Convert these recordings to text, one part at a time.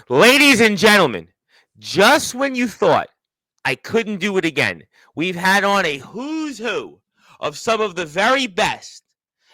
Ladies and gentlemen, just when you thought I couldn't do it again, we've had on a who's who of some of the very best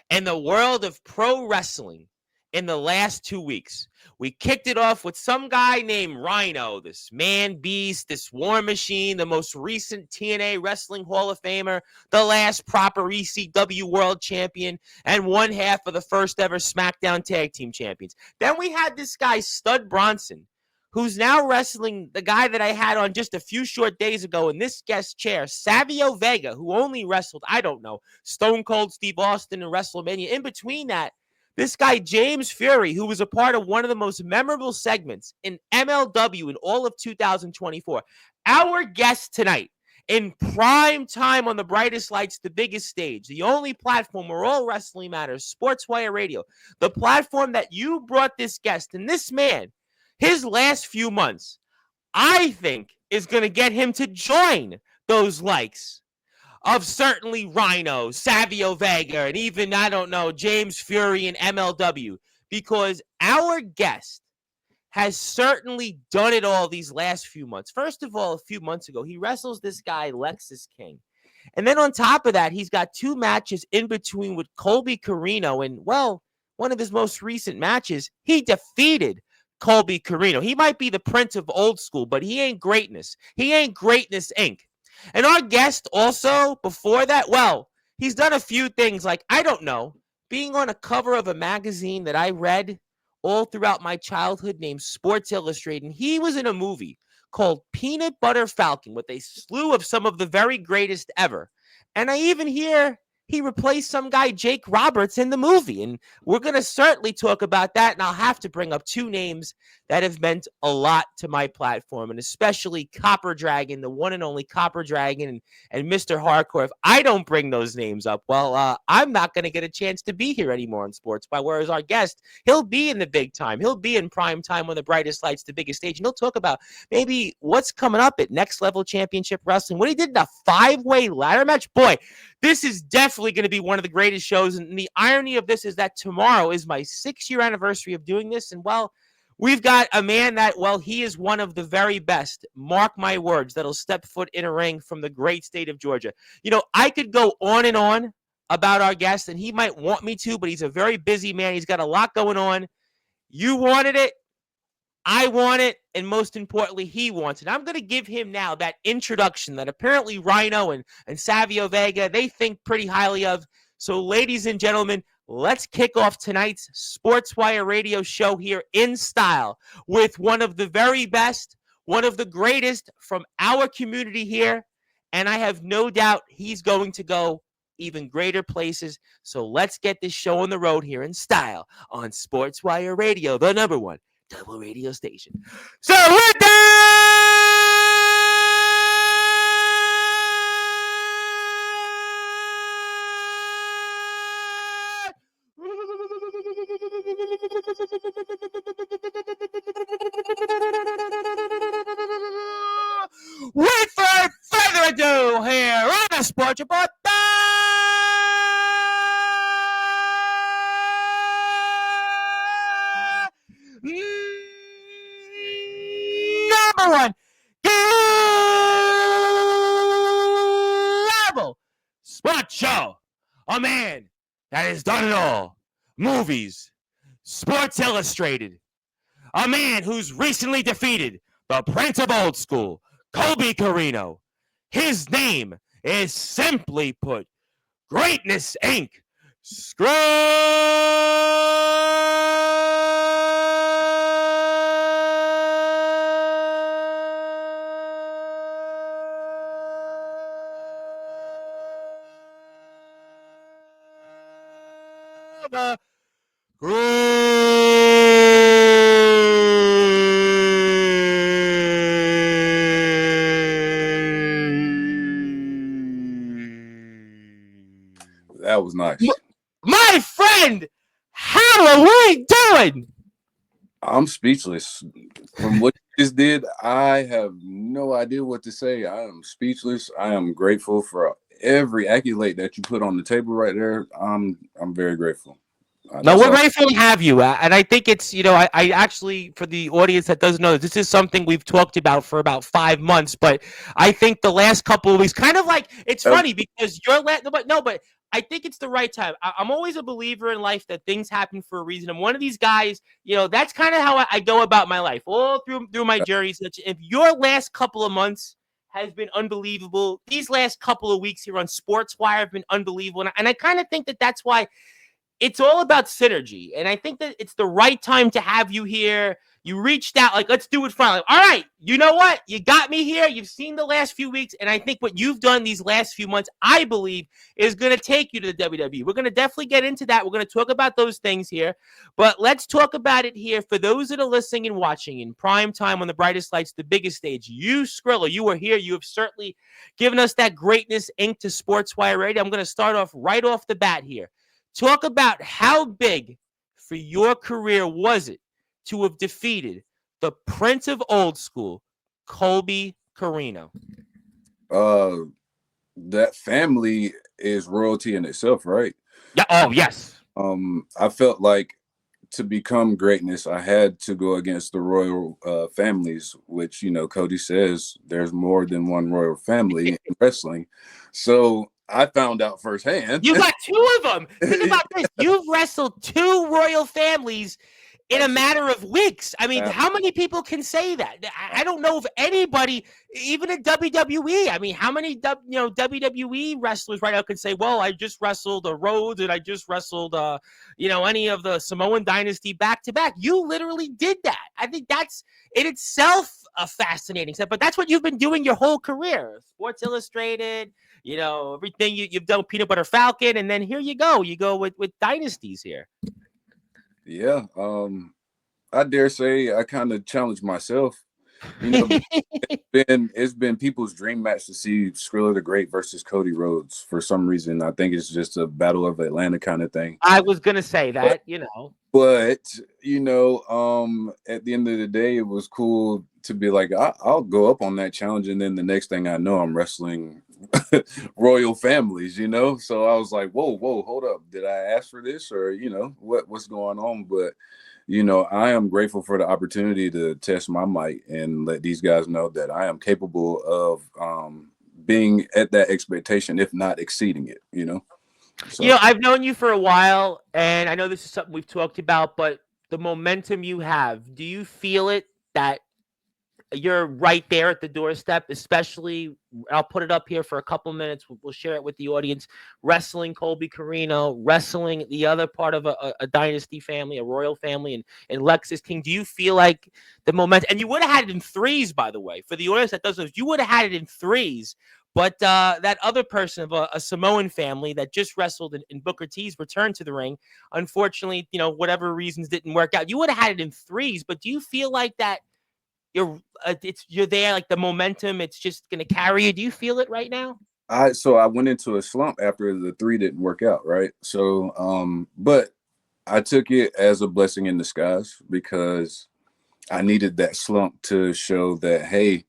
in the world of pro wrestling in the last 2 weeks. We kicked it off with some guy named Rhino, this man beast, this war machine, the most recent TNA Wrestling Hall of Famer, the last proper ECW World Champion, and one half of the first ever SmackDown Tag Team Champions. Then we had this guy, Stud Bronson, who's now wrestling the guy that I had on just a few short days ago in this guest chair, Savio Vega, who only wrestled, I don't know, Stone Cold Steve Austin and WrestleMania. In between that, this guy, James Fury, who was a part of one of the most memorable segments in MLW in all of 2024. Our guest tonight, in prime time on the brightest lights, the biggest stage, the only platform where all wrestling matters, Sportzwire Radio, the platform that you brought this guest. And this man, his last few months, I think, is going to get him to join those likes of certainly Rhino, Savio Vega, and even, I don't know, James Fury and MLW, because our guest has certainly done it all these last few months. First of all, a few months ago, he wrestles this guy, Lexus King. And then on top of that, he's got 2 matches in between with Colby Carino. And, well, one of his most recent matches, he defeated Colby Carino. He might be the prince of old school, but he ain't greatness. He ain't Greatness Inc. And our guest also, before that, well, he's done a few things like, I don't know, being on a cover of a magazine that I read all throughout my childhood named Sports Illustrated. And he was in a movie called Peanut Butter Falcon with a slew of some of the very greatest ever. And I even hear he replaced some guy, Jake Roberts, in the movie. And we're going to certainly talk about that. And I'll have to bring up 2 names that have meant a lot to my platform, and especially Copper Dragon, the one and only Copper Dragon, and Mr. Hardcore. If I don't bring those names up, well, I'm not going to get a chance to be here anymore on Sports By. Whereas our guest, he'll be in the big time. He'll be in prime time on the brightest lights, the biggest stage. And he'll talk about maybe what's coming up at Next Level Championship Wrestling. What he did in a 5-way ladder match. Boy, this is definitely going to be one of the greatest shows. And the irony of this is that tomorrow is my 6-year anniversary of doing this. And, well, we've got a man that, well, he is one of the very best, mark my words, that'll step foot in a ring from the great state of Georgia. You know, I could go on and on about our guest, and he might want me to, but he's a very busy man. He's got a lot going on. You wanted it. I want it, and most importantly, he wants it. I'm going to give him now that introduction that apparently Rhino and Savio Vega, they think pretty highly of. So, ladies and gentlemen, let's kick off tonight's Sportswire Radio show here in style with one of the very best, one of the greatest from our community here, and I have no doubt he's going to go even greater places. So let's get this show on the road here in style on Sportswire Radio, the number one double radio station. So with that, without further ado, here on the Sports Report, number one global sports show. A man that has done it all. Movies, Sports Illustrated. A man who's recently defeated the Prince of Old School, Colby Carino. His name is, simply put, Greatness Inc. That was nice. My friend, how are we doing? I'm speechless. From what you just did, I have no idea what to say. I am speechless. I am grateful for every accolade that you put on the table right there. I'm very grateful. No, That's we're all. grateful to have you. And I think it's, I actually, for the audience that doesn't know, this is something we've talked about for about 5 months. But I think the last couple of weeks, kind of like, it's Uh, funny because you're, but I think it's the right time. I'm always a believer in life that things happen for a reason. I'm one of these guys, that's kind of how I go about my life, all through my journeys. If your last couple of months has been unbelievable, these last couple of weeks here on Sportswire have been unbelievable. And I kind of think that that's why it's all about synergy. And I think that it's the right time to have you here. You reached out, like, let's do it finally. All right, you know what? You got me here. You've seen the last few weeks. And I think what you've done these last few months, I believe, is going to take you to the WWE. We're going to definitely get into that. We're going to talk about those things here. But let's talk about it here for those that are listening and watching in prime time on the brightest lights, the biggest stage. You, Skrilla, you are here. You have certainly given us that greatness ink to Sportswire Radio. I'm going to start off right off the bat here. Talk about how big for your career was it to have defeated the Prince of Old School, Colby Carino? uh, that family is royalty in itself, right? Yeah. Oh, yes. I felt like to become greatness, I had to go against the royal families, which, Cody says there's more than one royal family in wrestling. So I found out firsthand. You got two of them. Think about this. You've wrestled two royal families in a matter of weeks. I mean, how many people can say that? I don't know if anybody, even in WWE. I mean, how many WWE wrestlers right now can say, "Well, I just wrestled a Rhodes and I just wrestled, any of the Samoan dynasty back to back." You literally did that. I think that's in itself a fascinating step. But that's what you've been doing your whole career. Sports Illustrated, everything you've done, Peanut Butter Falcon, and then here you go. You go with dynasties here. Yeah. I dare say I kind of challenged myself. It's been people's dream match to see Skrilla the Great versus Cody Rhodes. For some reason, I think it's just a Battle of Atlanta kind of thing. I was gonna say that, But at the end of the day, it was cool to be like, I'll go up on that challenge, and then the next thing I know, I'm wrestling royal families. So I was like, whoa, hold up, did I ask for this, or what's going on? But I am grateful for the opportunity to test my might and let these guys know that I am capable of being at that expectation, if not exceeding it. So I've known you for a while, and I know this is something we've talked about, but the momentum you have, do you feel it that you're right there at the doorstep, especially, I'll put it up here for a couple minutes. We'll share it with the audience. Wrestling Colby Carino, wrestling the other part of a dynasty family, a royal family, and Lexus King. Do you feel like the momentum, and you would have had it in threes, by the way, for the audience that doesn't know, you would have had it in threes. But that other person of a Samoan family that just wrestled in Booker T's return to the ring, unfortunately, whatever reasons didn't work out. You would have had it in threes, but do you feel like that you're there, like the momentum, it's just going to carry you? Do you feel it right now? I went into a slump after the three didn't work out, right? So but I took it as a blessing in disguise because I needed that slump to show that, hey,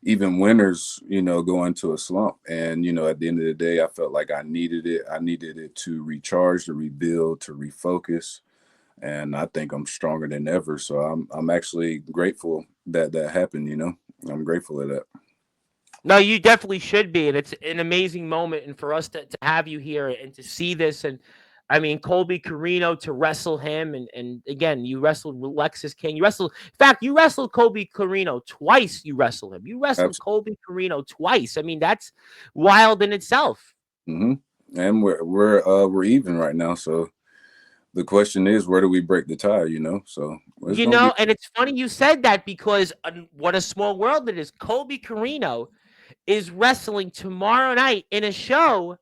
even winners, go into a slump. And, at the end of the day, I felt like I needed it. I needed it to recharge, to rebuild, to refocus. And I think I'm stronger than ever. So I'm actually grateful that happened. I'm grateful of that. No, you definitely should be, and it's an amazing moment, and for us to have you here and to see this, and I mean Colby Carino, to wrestle him, and again, you wrestled with Lexus King. In fact, you wrestled Colby Carino twice. You wrestled him. You wrestled Absolutely. Colby Carino twice. I mean, that's wild in itself. Mm-hmm. And we're even right now. So the question is, where do we break the tie? So it's gonna be. And it's funny you said that because what a small world it is. Colby Carino is wrestling tomorrow night in a show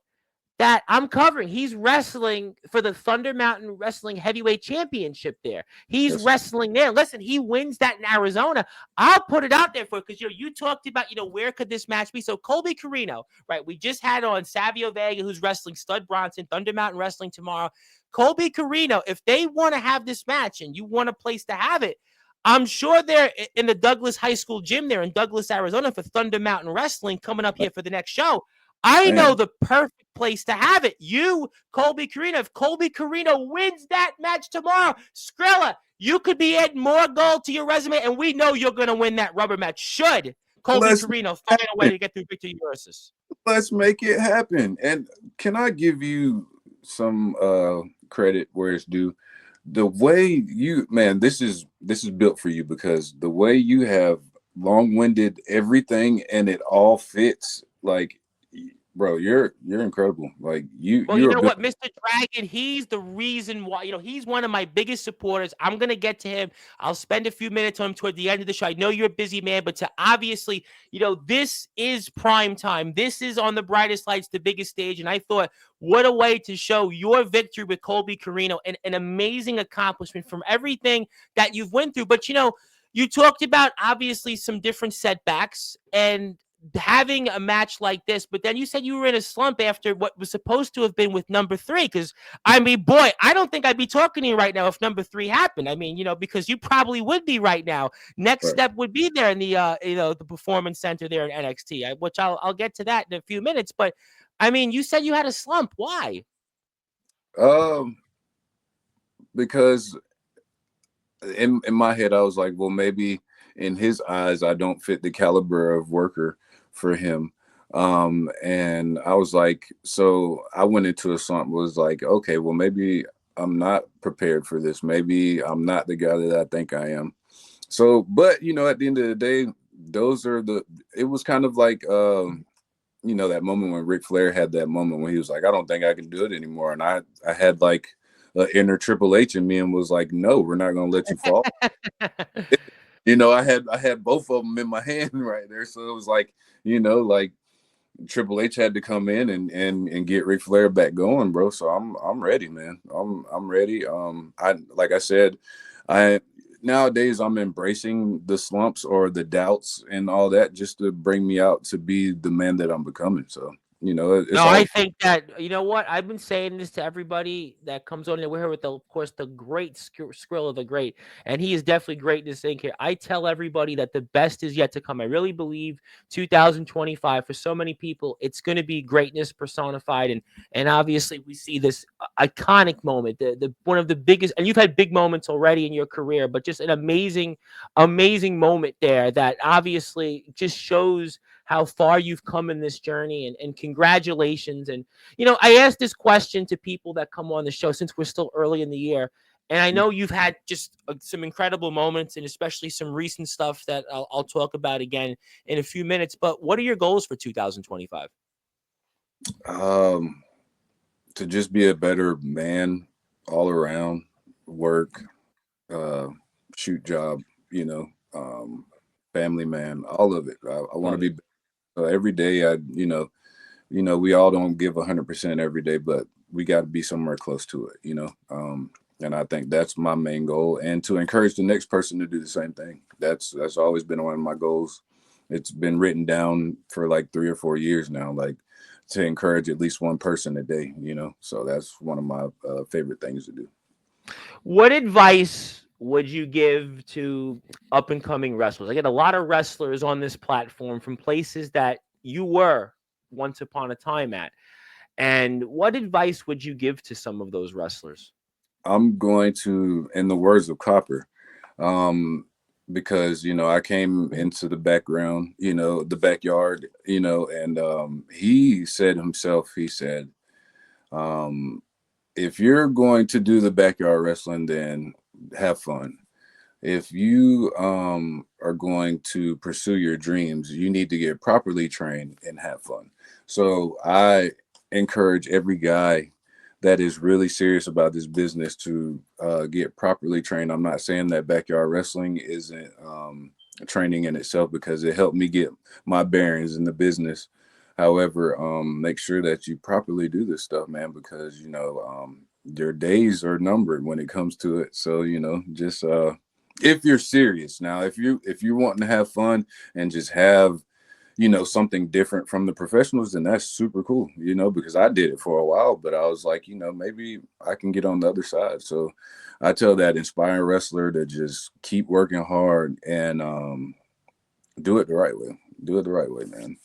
that I'm covering. He's wrestling for the Thunder Mountain Wrestling Heavyweight Championship there. He's Yes. wrestling there. Listen, he wins that in Arizona. I'll put it out there for because you talked about, where could this match be? So Colby Carino, right? We just had on Savio Vega, who's wrestling Stud Bronson, Thunder Mountain Wrestling tomorrow. Colby Carino, if they want to have this match and you want a place to have it, I'm sure they're in the Douglas High School gym there in Douglas, Arizona for Thunder Mountain Wrestling coming up here for the next show. I know Man, the perfect place to have it. You, Colby Corino. If Colby Corino wins that match tomorrow, Skrilla, you could be adding more gold to your resume, and we know you're going to win that rubber match. Should Colby let's Corino find a way happen. to get through Victor Ursus? Let's make it happen. And can I give you some credit where it's due? The way you, man, this is built for you, because the way you have long-winded everything and it all fits, like, bro, you're incredible. Like, you Well, you you're know built. what, Mr. Dragon, he's the reason why, he's one of my biggest supporters. I'm going to get to him. I'll spend a few minutes on him toward the end of the show. I know you're a busy man, but to obviously, this is prime time. This is on the brightest lights, the biggest stage. And I thought, what a way to show your victory with Colby Corino, and an amazing accomplishment from everything that you've went through. But, you talked about obviously some different setbacks and having a match like this, but then you said you were in a slump after what was supposed to have been with number 3. Because I mean, boy, I don't think I'd be talking to you right now if number 3 happened. I mean, because you probably would be right now. Next Right. step would be there in the the performance center there in NXT, which I'll get to that in a few minutes. But I mean, you said you had a slump. Why? Um, because in my head, I was like, well, maybe in his eyes, I don't fit the caliber of worker for him. And I was like, so I went into a slump, was like, okay, well, maybe I'm not prepared for this. Maybe I'm not the guy that I think I am. So, but at the end of the day, those are it was kind of like, that moment when Ric Flair had that moment when he was like, I don't think I can do it anymore. And I had like an inner Triple H in me and was like, no, we're not going to let you fall. I had both of them in my hand right there. So it was like, like Triple H had to come in and get Ric Flair back going, bro. So I'm ready, man. I'm ready. I like I said, I nowadays I'm embracing the slumps or the doubts and all that just to bring me out to be the man that I'm becoming. So it's No, all I think that, you know what? I've been saying this to everybody that comes on. And we're here with, of course, the great Skrilla, the great. And he is definitely great in this thing here. I tell everybody that the best is yet to come. I really believe 2025, for so many people, it's going to be greatness personified. And obviously, we see this iconic moment, the one of the biggest. And you've had big moments already in your career, but just an amazing, amazing moment there that obviously just shows how far you've come in this journey, and congratulations. And, I asked this question to people that come on the show since we're still early in the year. And I know you've had just some incredible moments, and especially some recent stuff that I'll talk about again in a few minutes. But what are your goals for 2025? um to just be a better man all around, work, uh shoot job, you know, um family man, all of it. I want to Love it. be every day. We all don't give 100% every day, but we got to be somewhere close to it. And I think that's my main goal, and to encourage the next person to do the same thing. That's always been one of my goals. It's been written down for like 3 or 4 years now, like to encourage at least one person a day. So that's one of my favorite things to do. What advice would you give to up and coming wrestlers? I get a lot of wrestlers on this platform from places that you were once upon a time at. And what advice would you give to some of those wrestlers? I'm going to, in the words of Copper, um, because I came into the background, the backyard, and he said himself, he said, um, if you're going to do the backyard wrestling, then have fun. If you are going to pursue your dreams, you need to get properly trained and have fun. So I encourage every guy that is really serious about this business to get properly trained. I'm not saying that backyard wrestling isn't training in itself, because it helped me get my bearings in the business. However, make sure that you properly do this stuff, man, because your days are numbered when it comes to it. So just if you're serious. Now, if you're wanting to have fun and just have something different from the professionals, then that's super cool, because I did it for a while, but I was like, maybe I can get on the other side. So I tell that inspiring wrestler to just keep working hard and do it the right way. Do it the right way, man.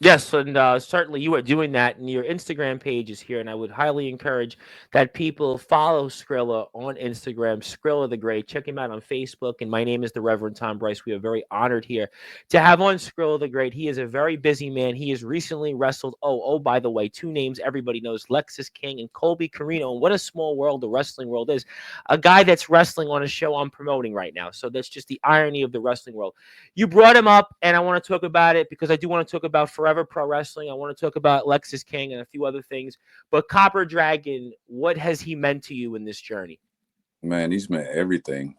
Yes, and certainly you are doing that, and your Instagram page is here. And I would highly encourage that people follow Skrilla on Instagram, Skrilla the Great. Check him out on Facebook. And my name is the Reverend Tom Bryce. We are very honored here to have on Skrilla the Great. He is a very busy man. He has recently wrestled. Oh, by the way, two names everybody knows: Lexus King and Colby Carino. And what a small world the wrestling world is. A guy that's wrestling on a show I'm promoting right now. So that's just the irony of the wrestling world. You brought him up, and I want to talk about it because I do want to talk about Forever Pro Wrestling. I want to talk about Lexus King and a few other things. But Copper Dragon, what has he meant to you in this journey? Man, he's meant everything.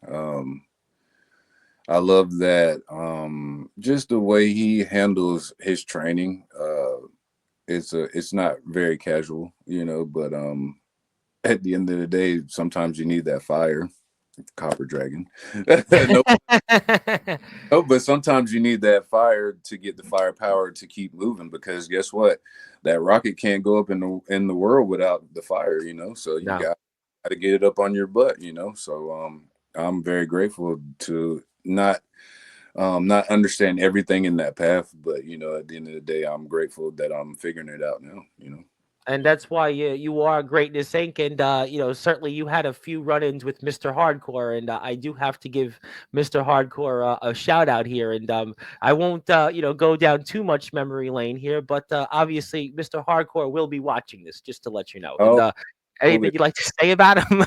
I love that. Just the way he handles his training. It's not very casual, but at the end of the day, sometimes you need that fire. Copper Dragon. No, no, but sometimes you need that fire to get the firepower to keep moving, because guess what? That rocket can't go up in the world without the fire, So you No. got to get it up on your butt, So I'm very grateful to not understand everything in that path, but at the end of the day, I'm grateful that I'm figuring it out now. And that's why you are Greatness Inc. And certainly you had a few run-ins with Mr. Hardcore, and I do have to give Mr. Hardcore a shout out here. And I won't go down too much memory lane here, but obviously Mr. Hardcore will be watching this, just to let you know. And Oh, anything totally. you'd like to say about him?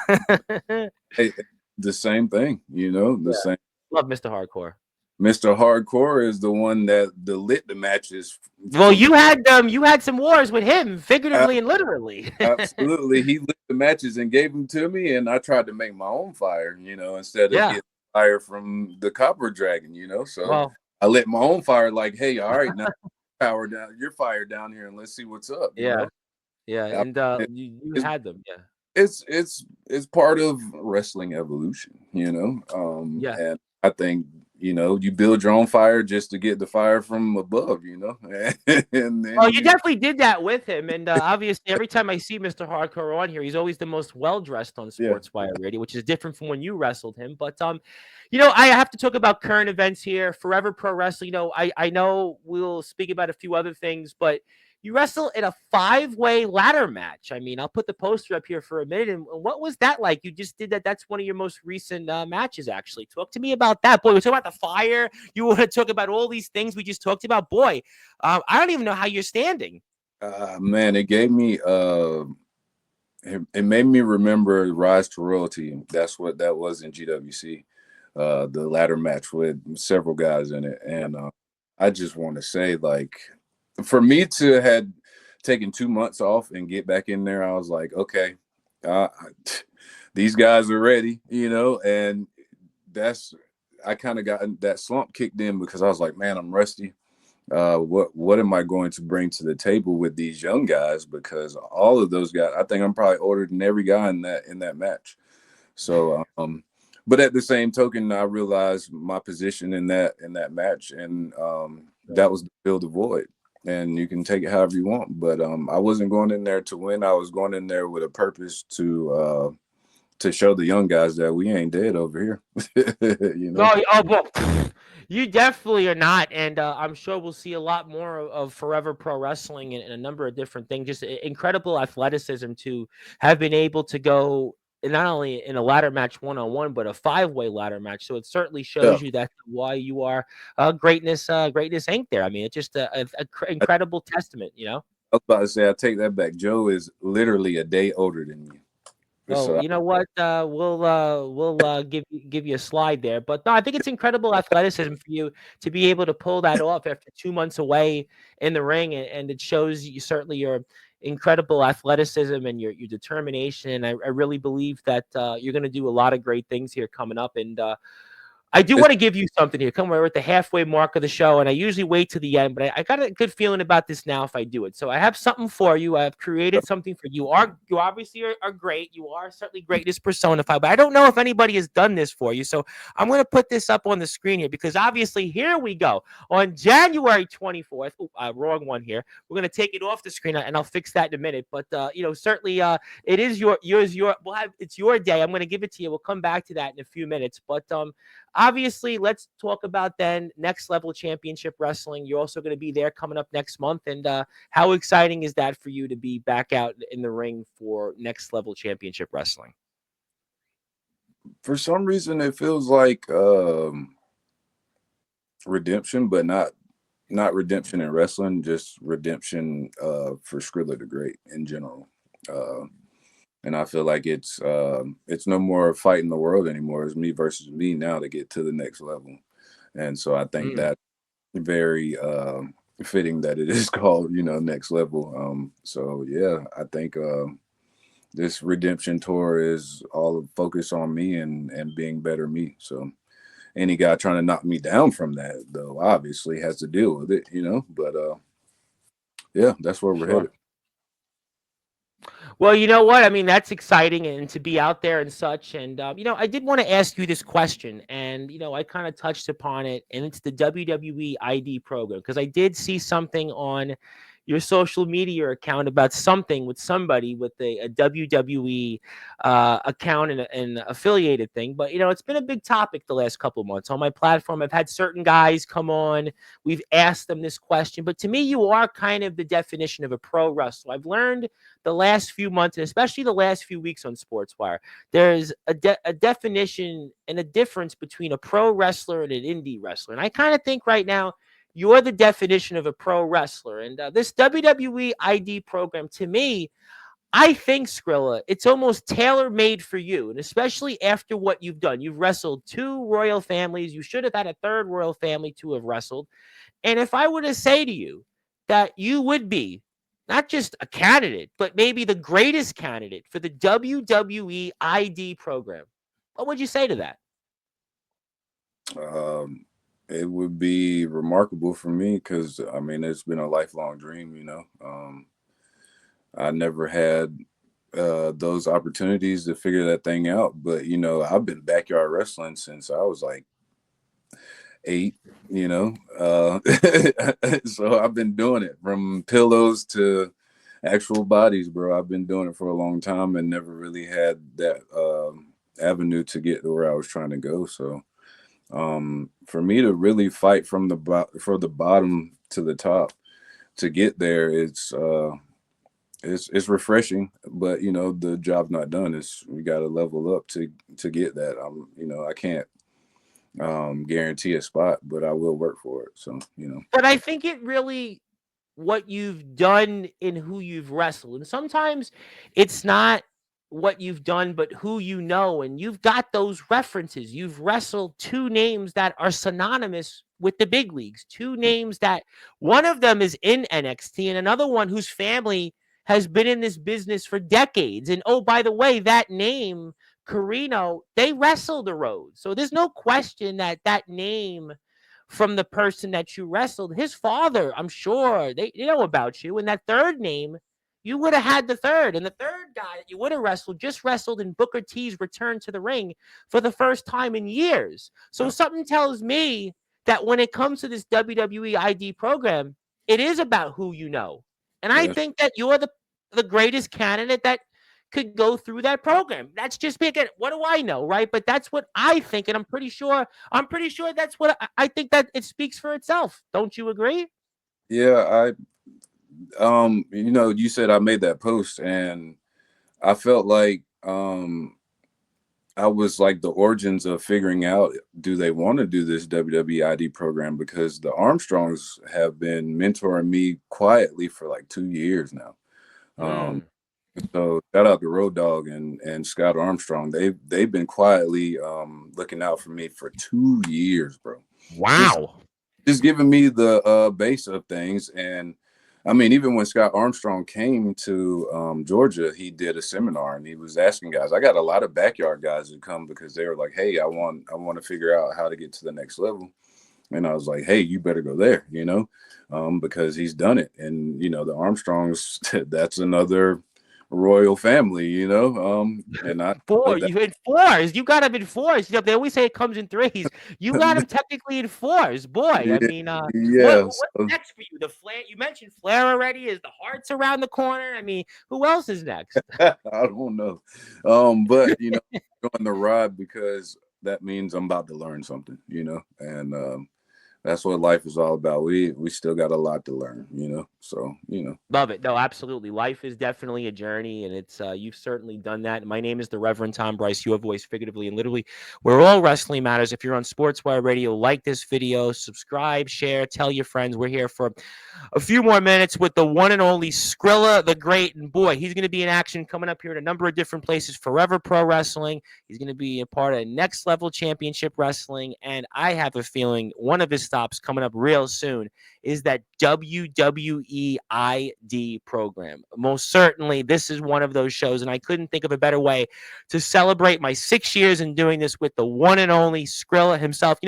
Hey, the same thing, the Yeah, same. love Mr. Hardcore. Mr. Hardcore is the one that lit the matches Well, from you had some wars with him, ab- figuratively and literally. absolutely. He lit the matches and gave them to me, and I tried to make my own fire, instead of Yeah. getting fire from the Copper Dragon, So Well, I lit my own fire, like, hey, all right, now power down, your fire down here, and let's see what's up, yeah. Yeah, I- and it- you It's had them. Yeah. it's part of wrestling evolution, Yeah. and I think you build your own fire just to get the fire from above, and Well, then you definitely did that with him, and obviously, every time I see Mr. Hardcore on here, he's always the most well dressed on yeah. Sportswire Radio, which is different from when you wrestled him. But I have to talk about current events here. Forever Pro Wrestling. I know we'll speak about a few other things, but you wrestle in a 5-way ladder match. I mean, I'll put the poster up here for a minute. And what was that like? You just did that. That's one of your most recent matches, actually. Talk to me about that. Boy, we talk about the fire. You want to talk about all these things we just talked about. Boy, I don't even know how you're standing. Man, it gave me it made me remember Rise to Royalty. That's what that was in GWC. The ladder match with several guys in it. And I just want to say, like, for me to had taken 2 months off and get back in there, I was like, okay, uh, these guys are ready, and that's I kind of got that slump kicked in because I was like, man, I'm rusty. What am I going to bring to the table with these young guys? Because all of those guys, I think I'm probably older than every guy in that match. So, but at the same token, I realized my position in that match, and that was to fill the void. And you can take it however you want, but I wasn't going in there to win. I was going in there with a purpose to show the young guys that we ain't dead over here. No, well, you definitely are not, and I'm sure we'll see a lot more of Forever Pro Wrestling and a number of different things. Just incredible athleticism to have been able to go not only in a ladder match 1-on-1, but a 5-way ladder match. So it certainly Yeah, shows you that why you are Greatness Inc. There. I mean, it's just a I incredible testament. was about to say I take that back. Joe is literally a day older than me, Well, so you know what? We'll give you a slide there, but no, I think it's incredible athleticism for you to be able to pull that off after 2 months away in the ring, and it shows you certainly your incredible athleticism and your determination. And I really believe that you're going to do a lot of great things here coming up, and I do it's, want to give you something here. Come, we're at the halfway mark of the show, and I usually wait to the end, but I got a good feeling about this now if I do it. So I have something for you. I've created something for you. You obviously are great. You are certainly greatness personified, but I don't know if anybody has done this for you. So I'm going to put this up on the screen here because obviously here we go on January 24th. Wrong one here. We're going to take it off the screen, and I'll fix that in a minute. But certainly it is it's your day. I'm going to give it to you. We'll come back to that in a few minutes, but obviously, let's talk about then Next Level Championship Wrestling. You're also going to be there coming up next month. And how exciting is that for you to be back out in the ring for Next Level Championship Wrestling? For some reason, it feels like redemption, but not redemption in wrestling, just redemption for Skrilla the Great in general. Uh, and I feel like it's no more fighting the world anymore. It's me versus me now to get to the next level. And so I think Mm. that very fitting that it is called, next level. So yeah, I think this redemption tour is all focused on me and being better me. So any guy trying to knock me down from that, though, obviously has to deal with it. But yeah, that's where we're Sure. headed. Well, you know what? I mean, that's exciting and to be out there and such. And, I did want to ask you this question. And, I kind of touched upon it. And it's the WWE ID program. Because I did see something on your social media account about something with somebody with a WWE account and an affiliated thing. But, it's been a big topic the last couple of months. On my platform, I've had certain guys come on. We've asked them this question. But to me, you are kind of the definition of a pro wrestler. I've learned the last few months, and especially the last few weeks on Sportswire, there's a definition and a difference between a pro wrestler and an indie wrestler. And I kind of think right now, you're the definition of a pro wrestler. And this WWE ID program, to me, I think, Skrilla, it's almost tailor made for you. And especially after what you've done. You've wrestled two royal families. You should have had a third royal family to have wrestled. And if I were to say to you that you would be not just a candidate, but maybe the greatest candidate for the WWE ID program, what would you say to that? Um, it would be remarkable for me because I mean it's been a lifelong dream. I never had those opportunities to figure that thing out, but I've been backyard wrestling since I was like 8. So I've been doing it from pillows to actual bodies, bro. I've been doing it for a long time and never really had that avenue to get to where I was trying to go. So for me to really fight from for the bottom to the top to get there, it's refreshing, but the job's not done. It's we got to level up to get that. I can't guarantee a spot, but I will work for it. So. But I think it really what you've done in who you've wrestled. And sometimes it's not what you've done, but who you know. And you've got those references. You've wrestled two names that are synonymous with the big leagues, two names that one of them is in NXT and another one whose family has been in this business for decades. And oh, by the way, that name, Carino, they wrestled the road. So there's no question that that name from the person that you wrestled. His father, I'm sure they know about you. And that third name, you would have had the third. And the third guy that you would have wrestled just wrestled in Booker T's return to the ring for the first time in years. So something tells me that when it comes to this WWE ID program, it is about who you know. And I Yeah, think that you're the greatest candidate that could go through that program. That's just me. Again, what do I know, right? But that's what I think, and I'm pretty sure that's what I think that it speaks for itself. Don't you agree? yeah. You said I made that post, and I felt like I was like the origins of figuring out do they want to do this WWID program because the Armstrongs have been mentoring me quietly for like 2 years now. Um, Mm. so shout out to Road Dog and Scott Armstrong. They've been quietly looking out for me for 2 years, bro. Just Wow. just giving me the base of things. And I mean, even when Scott Armstrong came to Georgia, he did a seminar and he was asking guys. I got a lot of backyard guys who come because they were like, "Hey, I want to figure out how to get to the next level." And I was like, "Hey, you better go there," because he's done it. And the Armstrongs, that's another royal family, and I Four. that. You in fours. You got him in fours. They always say it comes in threes. You got him technically in fours, boy. I Yeah, mean, yeah. what's next for you? The Flair. You mentioned Flair already. Is the Hearts around the corner? I mean, who else is next? I don't know. But doing the ride because that means I'm about to learn something, and that's what life is all about. We still got a lot to learn, So Love it. No, absolutely. Life is definitely a journey, and it's you've certainly done that. My name is the Reverend Tom Bryce, your voice, figuratively and literally, where all wrestling matters. If you're on Sportswire Radio, like this video, subscribe, share, tell your friends. We're here for a few more minutes with the one and only Skrilla the Great. And boy, he's going to be in action coming up here in a number of different places. Forever Pro Wrestling. He's going to be a part of Next Level Championship Wrestling. And I have a feeling one of his stops coming up real soon is that WWE ID program. Most certainly, this is one of those shows. And I couldn't think of a better way to celebrate my 6 years in doing this with the one and only Skrilla himself.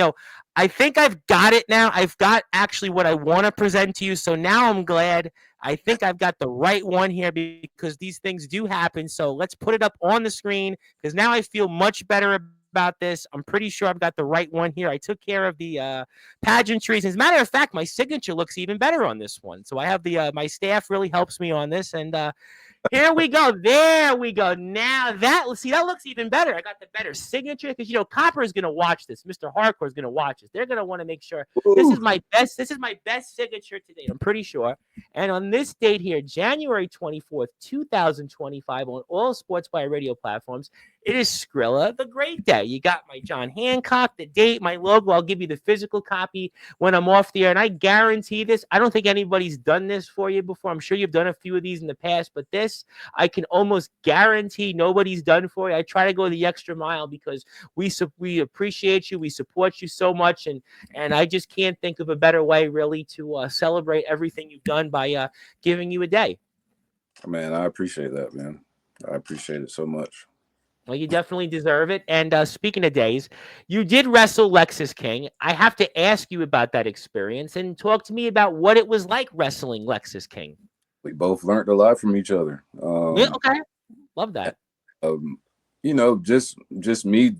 I think I've got it now. I've got actually what I want to present to you. So now I'm glad. I think I've got the right one here because these things do happen. So let's put it up on the screen because now I feel much better about this. I'm pretty sure I've got the right one here. I took care of the pageantries. As a matter of fact, my signature looks even better on this one. So I have my staff really helps me on this. And here we go. There we go. Now that looks even better. I got the better signature because Copper is gonna watch this. Mr. Hardcore is gonna watch this. They're gonna want to make sure this is my best. This is my best signature to date. I'm pretty sure. And on this date here, January 24th, 2025, on all Sportswire radio platforms, it is Skrilla the Great Day. You got my John Hancock, the date, my logo. I'll give you the physical copy when I'm off the air. And I guarantee this. I don't think anybody's done this for you before. I'm sure you've done a few of these in the past, but this I can almost guarantee nobody's done for you. I try to go the extra mile because we appreciate you. We support you so much. And I just can't think of a better way really to celebrate everything you've done by giving you a day. Man, I appreciate that, man. I appreciate it so much. Well, you definitely deserve it. And speaking of days, you did wrestle Lexis King. I have to ask you about that experience and talk to me about what it was like wrestling Lexis King. We both learned a lot from each other. Yeah, okay. Love that. Just me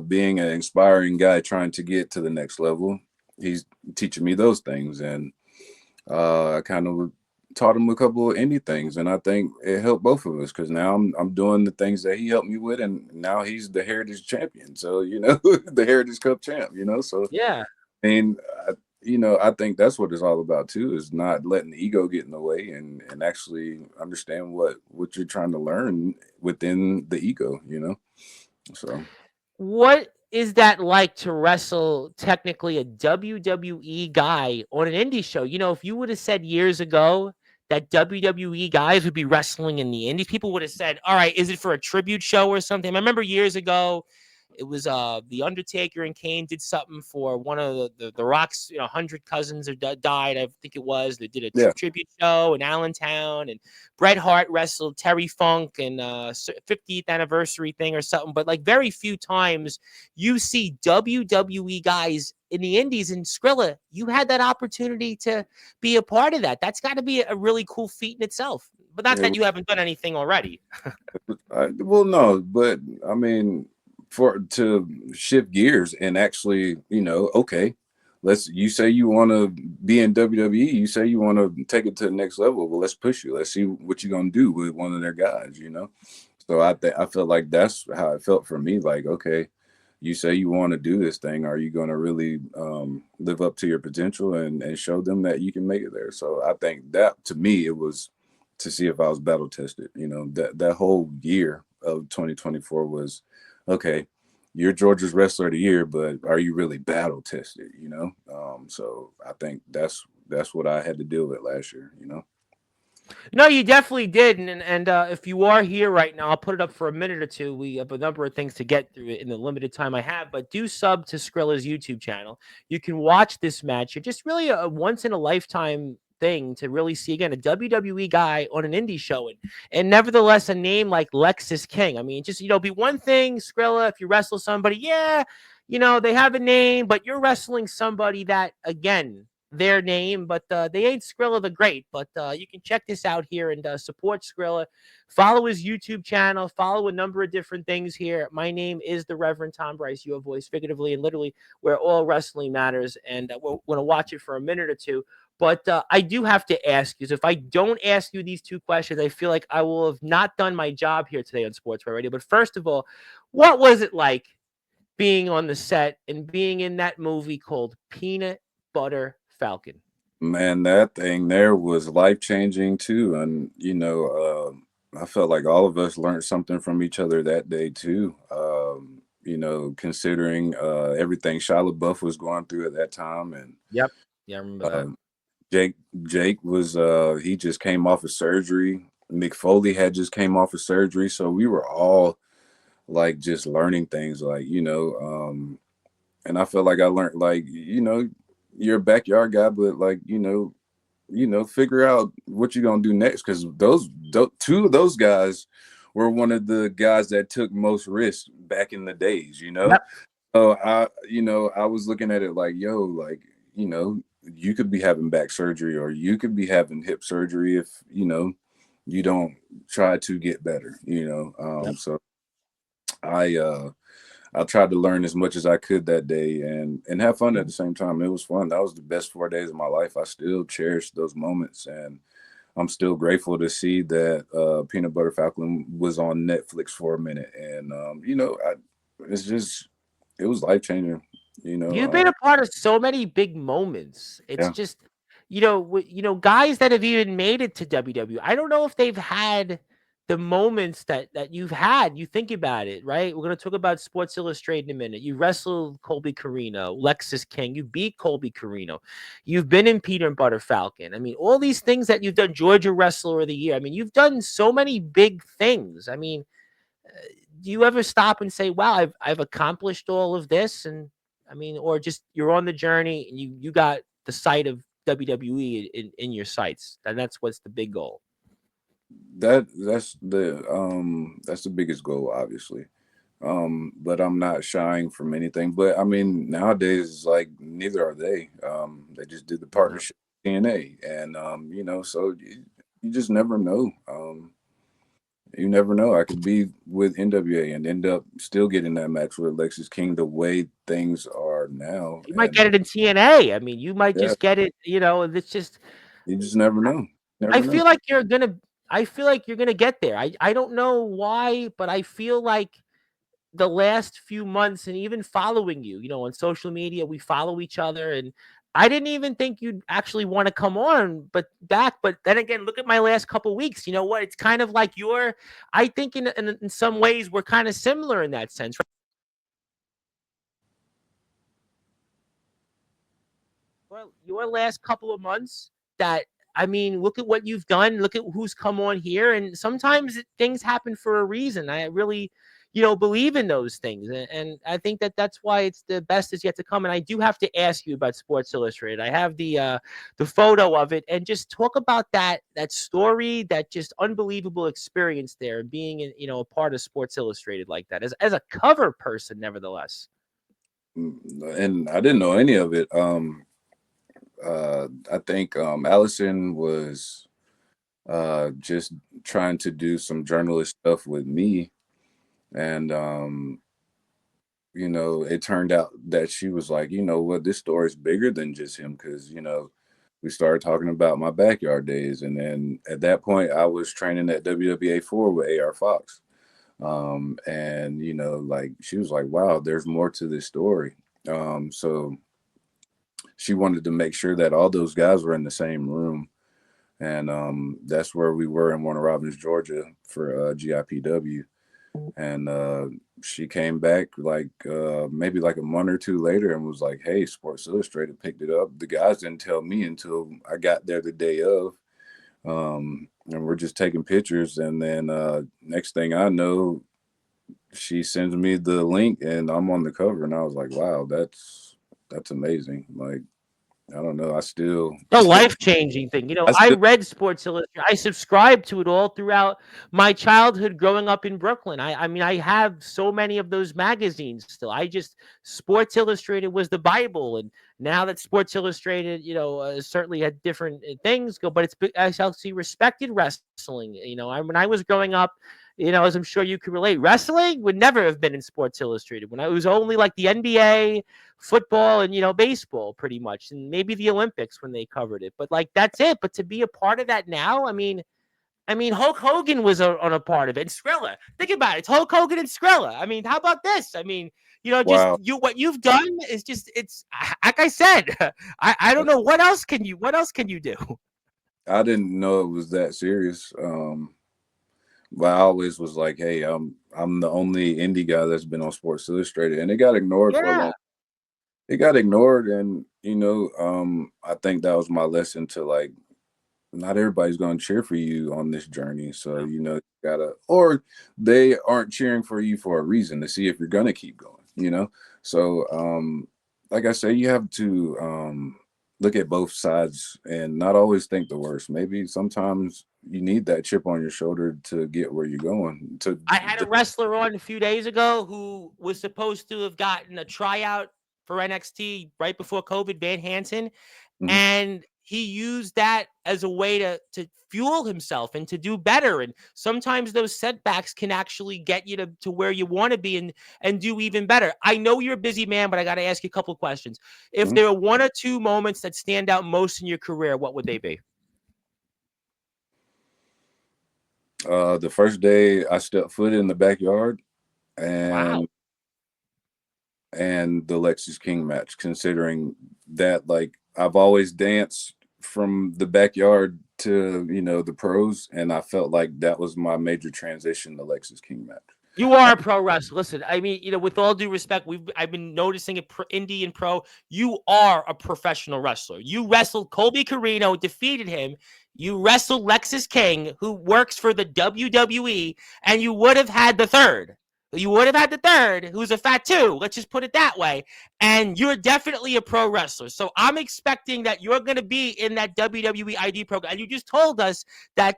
being an inspiring guy trying to get to the next level. He's teaching me those things, and I kind of taught him a couple of indie things, and I think it helped both of us because now I'm doing the things that he helped me with, and now he's the Heritage Champion. So the Heritage Cup champ. So yeah, and I think that's what it's all about too, is not letting the ego get in the way and actually understand what you're trying to learn within the ego. So what is that like to wrestle technically a WWE guy on an indie show? If you would have said years ago that WWE guys would be wrestling in the indies, people would have said, all right, is it for a tribute show or something? I remember years ago, it was the Undertaker and Kane did something for one of the Rock's 100 cousins died. I think it was. They did a tribute show in Allentown, and Bret Hart wrestled Terry Funk and 50th anniversary thing or something. But like very few times you see WWE guys in the indies. And Skrilla, you had that opportunity to be a part of that. That's got to be a really cool feat in itself. But not that you haven't done anything already. Well, no, but I mean, to shift gears and actually, okay, you say you want to be in WWE, you say you want to take it to the next level. Well, let's push you. Let's see what you're gonna do with one of their guys. So I felt like that's how it felt for me. Like, okay, you say you want to do this thing. Are you going to really live up to your potential and show them that you can make it there? So I think that to me, it was to see if I was battle tested. That whole year of 2024 was, okay, you're Georgia's Wrestler of the Year, but are you really battle tested? So I think that's what I had to deal with last year. No, you definitely did. And if you are here right now, I'll put it up for a minute or two. We have a number of things to get through in the limited time I have, but do sub to Skrilla's YouTube channel. You can watch this match. It's just really a once in a lifetime thing to really see again a WWE guy on an indie show, and nevertheless a name like Lexis King. I mean, just be one thing, Skrilla, if you wrestle somebody, they have a name, but you're wrestling somebody that again their name, but they ain't Skrilla the Great. But you can check this out here and support Skrilla. Follow his YouTube channel. Follow a number of different things here. My name is the Reverend Tom Bryce, your voice, figuratively and literally, where all wrestling matters. And we're going to watch it for a minute or two. But I do have to ask you, so if I don't ask you these two questions, I feel like I will have not done my job here today on Sportswire Radio. But first of all, what was it like being on the set and being in that movie called Peanut Butter Falcon? Man, that thing there was life changing too, and I felt like all of us learned something from each other that day too. Considering everything Shia LaBeouf was going through at that time, and Yep. Yeah, I remember that. uh, Jake Jake was he just came off of surgery. Mick Foley had just came off of surgery, so we were all like just learning things, like and I felt like I learned, like, you're a backyard guy, but like, figure out what you're gonna do next, because two of those guys were one of the guys that took most risks back in the days. Yep. So I was looking at it like, yo, like, you could be having back surgery, or you could be having hip surgery if you don't try to get better. Yep. So I tried to learn as much as I could that day, and have fun at the same time. It was fun. That was the best 4 days of my life. I still cherish those moments, and I'm still grateful to see that Peanut Butter Falcon was on Netflix for a minute. And it's just, it was life changing. You've been a part of so many big moments. It's Yeah, just, guys that have even made it to WWE. I don't know if they've had the moments that you've had. You think about it, right? We're going to talk about Sports Illustrated in a minute. You wrestled Colby Carino, Lexus King. You beat Colby Carino. You've been in Peter and Butter Falcon. I mean, all these things that you've done. Georgia Wrestler of the Year. I mean, you've done so many big things. I mean, do you ever stop and say, "Wow, I've accomplished all of this"? And I mean, or just you're on the journey and you got the sight of WWE in your sights, and that's what's the big goal. that's the biggest goal, obviously. But I'm not shying from anything. But I mean, nowadays, it's like neither are they. They just did the Yeah. partnership with TNA, and so you just never know. You never know. I could be with NWA and end up still getting that match with Lexus King the way things are now. You might And get it in TNA. I mean, you might yeah, just get it. And it's just. you just never know. I Never know. feel like you're gonna. I feel like you're gonna get there. I don't know why, but I feel like the last few months and even following you, on social media, we follow each other, and I didn't even think you'd actually want to come on, but then again, look at my last couple weeks. You know what? It's kind of like I think in some ways we're kind of similar in that sense. Right? Well, your last couple of months that I mean, look at what you've done. Look at who's come on here, and sometimes things happen for a reason. I really, believe in those things, and I think that's why it's the best is yet to come. And I do have to ask you about Sports Illustrated. I have the photo of it, and just talk about that story, that just unbelievable experience there, being a part of Sports Illustrated like that as a cover person, nevertheless. And I didn't know any of it. I think Allison was just trying to do some journalist stuff with me, and it turned out that she was like, you know what, this story is bigger than just him, because we started talking about my backyard days, and then at that point I was training at WWA4 with AR Fox, and like, she was like, wow, there's more to this story. So she wanted to make sure that all those guys were in the same room, and that's where we were in Warner Robins, Georgia, for GIPW. And she came back like maybe like a month or two later and was like, hey, Sports Illustrated picked it up. The guys didn't tell me until I got there the day of. And we're just taking pictures, and then next thing I know, she sends me the link and I'm on the cover, and I was like, wow, that's amazing. Like, I don't know, I still A life-changing thing. I I still read Sports Illustrated. I subscribed to it all throughout my childhood growing up in Brooklyn. I mean, I have so many of those magazines still. Sports Illustrated was the Bible, and now that Sports Illustrated, certainly had different things go, but I shall see respected wrestling. When I was growing up, as I'm sure you can relate, wrestling would never have been in Sports Illustrated. When I was only like the NBA, football, and baseball, pretty much, and maybe the Olympics when they covered it. But like that's it. But to be a part of that now, I mean, Hulk Hogan was on a part of it. And Skrilla, think about it. It's Hulk Hogan and Skrilla. I mean, how about this? I mean, Just Wow. what you've done is just, it's like I said, I don't know what else can you do? I didn't know it was that serious. But I always was like, hey, I'm the only indie guy that's been on Sports Illustrated, and it got ignored for a Yeah. long. It got ignored, and I think that was my lesson to like, not everybody's going to cheer for you on this journey. So you gotta, or they aren't cheering for you for a reason to see if you're gonna keep going. So like I say, you have to look at both sides and not always think the worst. Maybe sometimes you need that chip on your shoulder to get where you're going. I had a wrestler on a few days ago who was supposed to have gotten a tryout for NXT right before COVID, Van Hansen, Mhm. and he used that as a way to fuel himself and to do better. And sometimes those setbacks can actually get you to where you want to be and do even better. I know you're a busy man, but I got to ask you a couple questions. If Mhm. there are one or two moments that stand out most in your career, what would they be? The first day I stepped foot in the backyard, Wow. and the Lexus King match, considering that like I've always danced from the backyard to the pros, and I felt like that was my major transition, the Lexus King match. You are a pro wrestler. Listen, I mean, with all due respect, I've been noticing it, indie and pro. You are a professional wrestler. You wrestled Colby Carino, defeated him. You wrestled Lexus King, who works for the WWE, and you would have had the third. You would have had the third, who's a fat two. Let's just put it that way. And you're definitely a pro wrestler. So I'm expecting that you're going to be in that WWE ID program. And you just told us that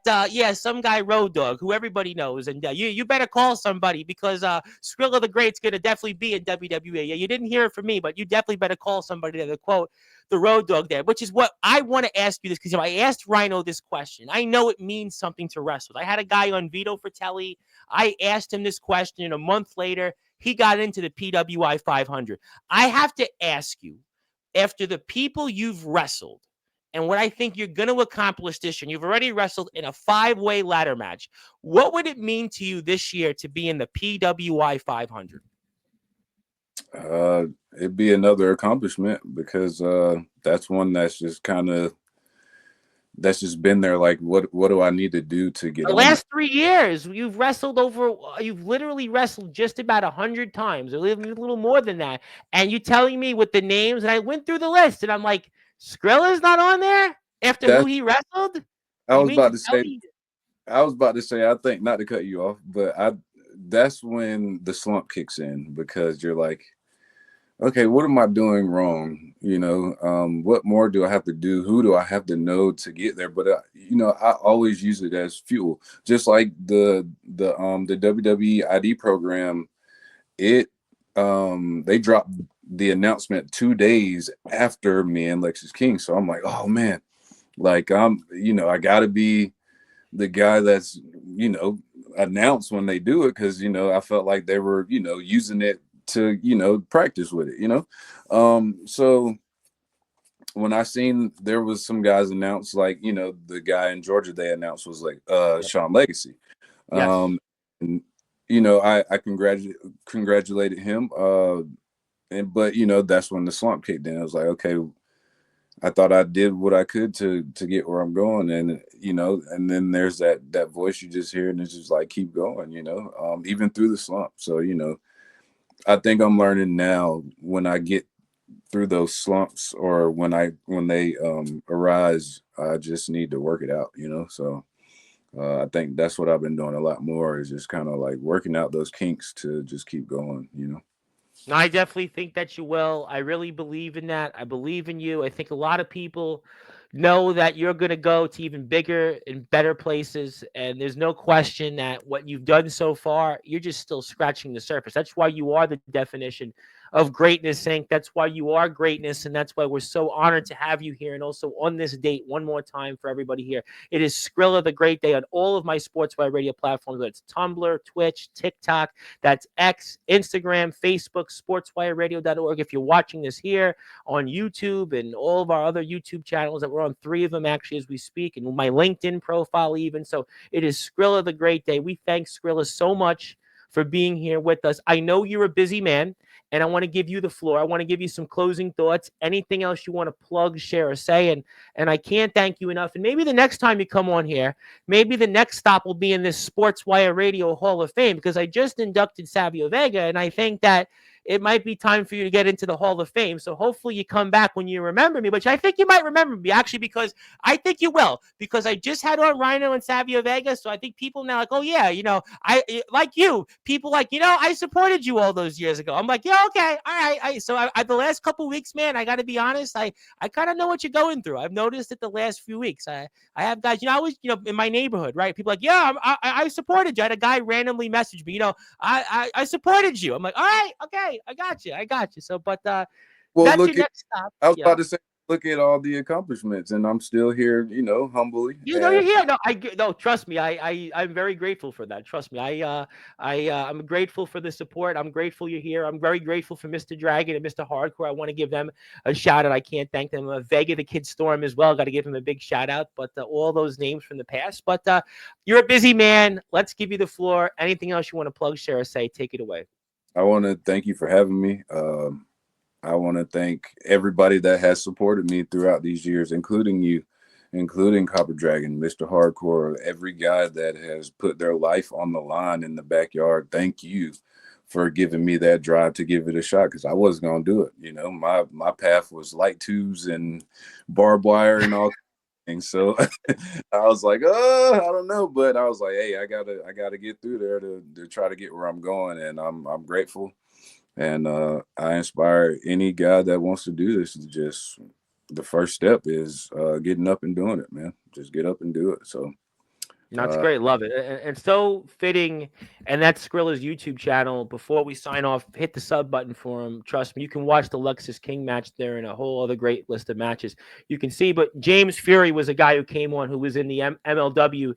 some guy Road Dog, who everybody knows, and you better call somebody because Skrilla the Great's gonna definitely be in WWE. Yeah, you didn't hear it from me, but you definitely better call somebody to quote the Road Dog there, which is what I want to ask you this, because I asked Rhino this question. I know it means something to wrestlers. I had a guy on Vito Fratelli. I asked him this question, and a month later, he got into the PWI 500. I have to ask you, after the people you've wrestled, and what I think you're going to accomplish this year, and you've already wrestled in a 5-way ladder match, what would it mean to you this year to be in the PWI 500? It'd be another accomplishment because that's one that's just been there. Like, what do I need to do to get The on last 3 years, you've literally wrestled just about 100 times, a little more than that. And you telling me with the names, and I went through the list, and I'm like, Skrilla's not on there after who that? he wrestled? I You was mean to about to tell say me? I was about to say, I think, not to cut you off, but that's when the slump kicks in, because you're like, okay, what am I doing wrong? What more do I have to do? Who do I have to know to get there? But I always use it as fuel. Just like the WWE ID program, it they dropped the announcement 2 days after me and Lexus King. So I'm like, oh man, like I gotta be the guy that's announced when they do it, because I felt like they were using it to practice with it. So when I seen there was some guys announced, like the guy in Georgia they announced was like Yep. Sean Legacy. Yes. And I congratulated him, but that's when the slump kicked in. I was like, okay, I thought I did what I could to get where I'm going, and and then there's that voice you just hear, and it's just like, keep going, even through the slump. So I think I'm learning now, when I get through those slumps, or when they arise, I just need to work it out. So I think that's what I've been doing a lot more, is just kind of like working out those kinks to just keep going. No, I definitely think that you will. I really believe in that. I believe in you. I think a lot of people know that you're going to go to even bigger and better places. And there's no question that what you've done so far, you're just still scratching the surface. That's why you are the definition of greatness, Inc. That's why you are greatness. And that's why we're so honored to have you here. And also on this date, one more time for everybody here, it is Skrilla the Great Day on all of my Sportswire radio platforms. Whether it's Tumblr, Twitch, TikTok. That's X, Instagram, Facebook, sportswireradio.org. If you're watching this here on YouTube and all of our other YouTube channels, that we're on 3 of them actually as we speak, and my LinkedIn profile even. So it is Skrilla the Great Day. We thank Skrilla so much for being here with us. I know you're a busy man, And I want to give you the floor. I want to give you some closing thoughts. Anything else you want to plug, share, or say? And I can't thank you enough. And maybe the next time you come on here, maybe the next stop will be in this Sportswire Radio Hall of Fame, because I just inducted Savio Vega, and I think that it might be time for you to get into the Hall of Fame. So hopefully you come back when you remember me, which I think you might remember me, actually, because I think you will, because I just had on Rhino and Savio Vega. So I think people now like, oh yeah, I like you. People like, I supported you all those years ago. I'm like, yeah, okay, all right. So the last couple weeks, man, I got to be honest, I kind of know what you're going through. I've noticed it the last few weeks. I have guys, I was, in my neighborhood, right? People like, yeah, I supported you. I had a guy randomly message me, I supported you. I'm like, all right, okay, I got you. So, but Well, that's your look at, next stop. I was Yeah. about to say, look at all the accomplishments, and I'm still here, humbly. You're And here. No, trust me. I'm very grateful for that. Trust me. I'm grateful for the support. I'm grateful you're here. I'm very grateful for Mr. Dragon and Mr. Hardcore. I want to give them a shout out. I can't thank them. Vega the Kid Storm as well. Got to give him a big shout out. But all those names from the past. But you're a busy man. Let's give you the floor. Anything else you want to plug, share, or say? Take it away. I want to thank you for having me. I want to thank everybody that has supported me throughout these years, including you, including Copper Dragon, Mr. Hardcore, every guy that has put their life on the line in the backyard. Thank you for giving me that drive to give it a shot, because I wasn't going to do it. My path was light tubes and barbed wire and all things. So I was like, I don't know. But I was like, hey, I gotta get through there to try to get where I'm going. And I'm grateful. And I inspire any guy that wants to do this to just, the first step is getting up and doing it, man. Just get up and do it. So That's great. Love it. And so fitting. And that's Skrilla's YouTube channel. Before we sign off, hit the sub button for him. Trust me, you can watch the Lexus King match there and a whole other great list of matches you can see. But James Fury was a guy who came on, who was in the MLW,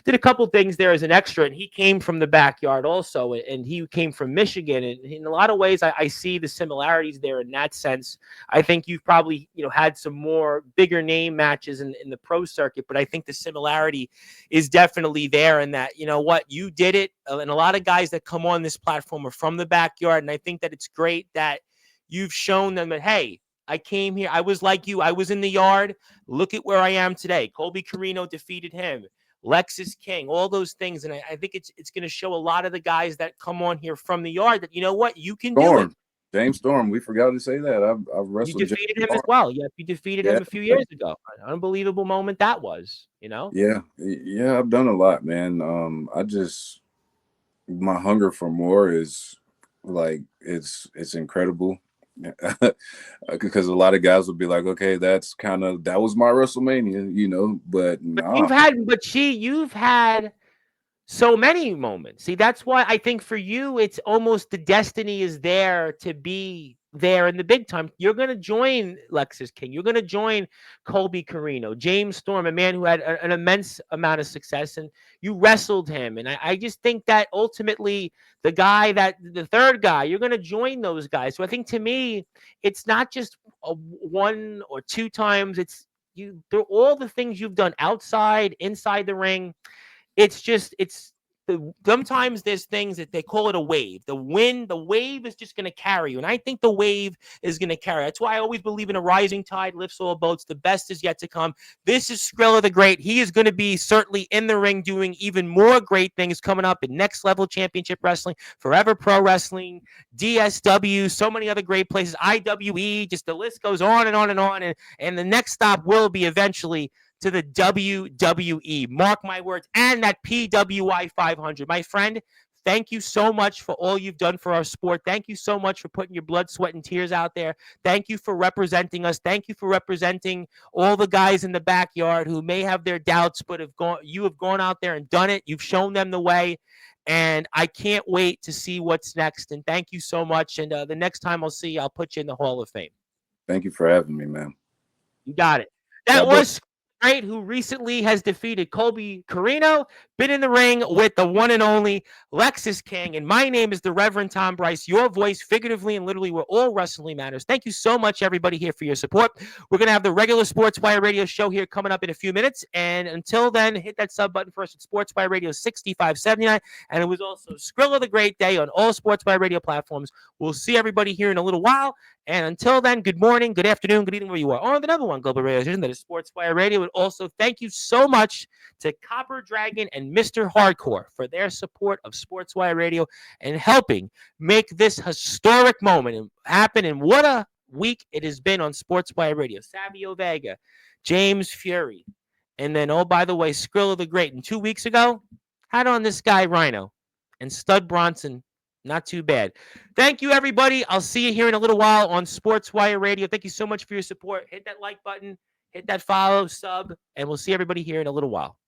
did a couple things there as an extra. And he came from the backyard also. And he came from Michigan. And in a lot of ways, I see the similarities there in that sense. I think you've probably, had some more bigger name matches in the pro circuit. But I think the similarity is definitely there, in that, you did it. And a lot of guys that come on this platform are from the backyard. And I think that it's great that you've shown them that, hey, I came here. I was like you. I was in the yard. Look at where I am today. Colby Carino defeated him. Lexus King, all those things. And I think it's going to show a lot of the guys that come on here from the yard that, you can do it. James Storm, we forgot to say that. I've wrestled. You defeated him as well. Yeah, you defeated him a few years ago. An unbelievable moment that was, Yeah, I've done a lot, man. My hunger for more is like it's incredible. Because a lot of guys would be like, okay, that was my WrestleMania, but nah. You've had so many moments. See, that's why I think for you, it's almost the destiny is there to be there in the big time. You're going to join Lexus King. You're going to join Colby Carino, James Storm, a man who had an immense amount of success, and you wrestled him. And I just think that ultimately the third guy, you're going to join those guys. So I think, to me, it's not just one or two times. It's you through all the things you've done outside, inside the ring. Sometimes there's things that they call it a wave. The wave is just going to carry you. And I think the wave is going to carry. That's why I always believe in a rising tide lifts all boats. The best is yet to come. This is Skrilla the Great. He is going to be certainly in the ring doing even more great things coming up in Next Level Championship Wrestling, Forever Pro Wrestling, DSW, so many other great places, IWE, just the list goes on and on and on. And the next stop will be eventually to the WWE. Mark my words. And that PWI 500. My friend, thank you so much for all you've done for our sport. Thank you so much for putting your blood, sweat, and tears out there. Thank you for representing us. Thank you for representing all the guys in the backyard who may have their doubts, but you have gone out there and done it. You've shown them the way. And I can't wait to see what's next. And thank you so much. And the next time I'll see you, I'll put you in the Hall of Fame. Thank you for having me, man. You got it. That was Great, who recently has defeated Colby Carino, been in the ring with the one and only Lexus King. And my name is the Reverend Tom Bryce, your voice, figuratively and literally, where all wrestling matters. Thank you so much, everybody, here for your support. We're going to have the regular Sportswire Radio show here coming up in a few minutes. And until then, hit that sub button for us at Sportswire Radio 6579. And it was also Skrilla the Great Day on all Sportswire Radio platforms. We'll see everybody here in a little while. And until then, good morning, good afternoon, good evening, where you are on the number one global radio station that is Sportswire Radio. And also, thank you so much to Copper Dragon and Mr. Hardcore for their support of Sportswire Radio and helping make this historic moment happen. And what a week it has been on Sportswire Radio. Savio Vega, James Fury, and then, oh, by the way, Skrilla the Great. And 2 weeks ago, had on this guy, Rhino, and Stud Bronson. Not too bad. Thank you, everybody. I'll see you here in a little while on Sportswire Radio. Thank you so much for your support. Hit that like button, hit that follow, sub, and we'll see everybody here in a little while.